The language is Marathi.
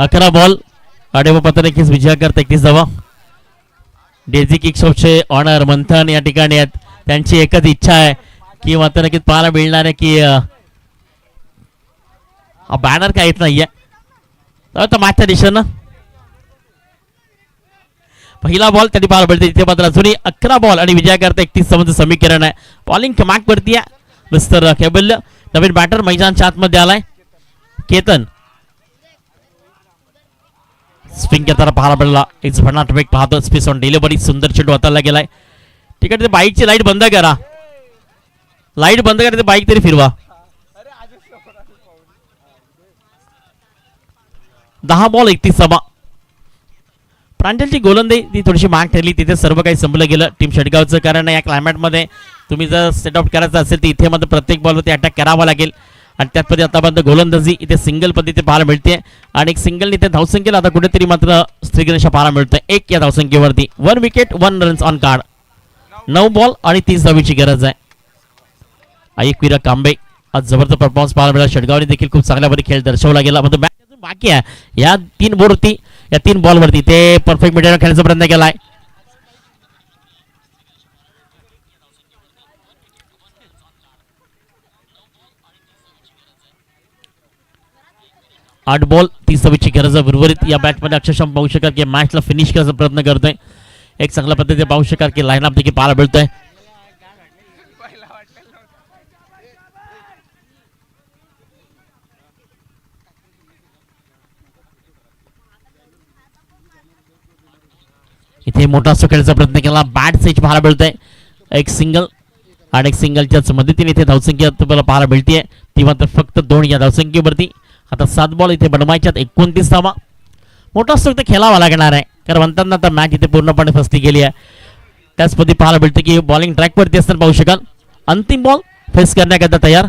11 बॉल आडेवा पत्रकीस विजय करता 31 धावा. डेझी किक शॉपचे ऑनर मंथन या ठिकाणी आहेत. त्यांची एकच इच्छा आहे की मात्र नक्कीच पाहायला मिळणार आहे की बॅनर काय येत नाहीये तर मागच्या दिशेनं पहिला बॉल त्यांनी पाहायला मिळते. तिथे मात्र अजूनही 11 बॉल आणि विजय करता 31 धावांचं समीकरण आहे. बॉलिंग कमाक वरती आहे मिस्टर केबल. नवीन बॅटर मैदानच्या आतमध्ये आलाय केतन. स्पिन घेताना पाहायला मिळाला. एक झणाटवेग पाहतो स्पेस ऑन डिलिव्हरी. सुंदर चेंडू हाताला गेलाय. ठीक आहे बाईकची लाईट बंद करा. लाईट बंद करा. बाईक तरी फिरवा. 10 बॉल 31 धावा. प्रांजलची गोलंदाजी ती थोडीशी माग ठरली. तिथे सर्व काही संपलं गेलं टीम शेडगावचं. कारण या क्लायमेटमध्ये तुम्ही जर सेट आउट करायचं असेल तर इथे मात्र प्रत्येक बॉलवरती अटॅक करावा लागेल. आणि त्यातमध्ये आतापर्यंत गोलंदाजी इथे सिंगल पद्धती पाहायला मिळते. आणि एक सिंगलने इथे धावसंख्येला आता कुठेतरी मात्र स्त्रीगणेश पाहायला मिळतोय. 1 या धावसंख्येवरती 1 wicket 1 runs on card. 9 ball आणि 30 धावीची गरज आहे. ऐकवीरा कांबे आज जबरदस्त परफॉर्मन्स पाहायला मिळाला. शेडगावने देखील खूप चांगल्या प्रकारे खेळ दर्शवला गेला. म्हणजे मॅच अजून बाकी आहे. या 3 बोर्डवरती या 3 बॉलवरती ते परफेक्ट मिडल खेळण्याचा प्रयत्न केलाय. आठ बॉल 30 धावीची गरज आहे. उर्वरित या बॅटमध्ये अक्षरशः पाहू शकाल की मॅचला फिनिश करायचा प्रयत्न करतोय. एक चांगल्या पद्धतीने पाहू शकाल की लाईनअप देखील पाहायला मिळतोय. इथे मोठा असो खेळायचा प्रयत्न केला. बॅट सेच पाहायला मिळतोय. एक सिंगल आणि एक सिंगलच्याच मदतीने इथे धावसंख्या तुम्हाला पाहायला मिळते. ती मात्र फक्त 2 या धावसंख्येवरती. आता 7 बॉल इथे बनवायच्यात 29 धावा. मोठा असतो तर खेळावा लागणार आहे कारण म्हणताना आता मॅच इथे पूर्णपणे फसली गेली आहे. त्याच पद्धती पाहायला मिळते की बॉलिंग ट्रॅकवरती असताना पाहू शकाल. अंतिम बॉल फेस करण्याकरता तयार.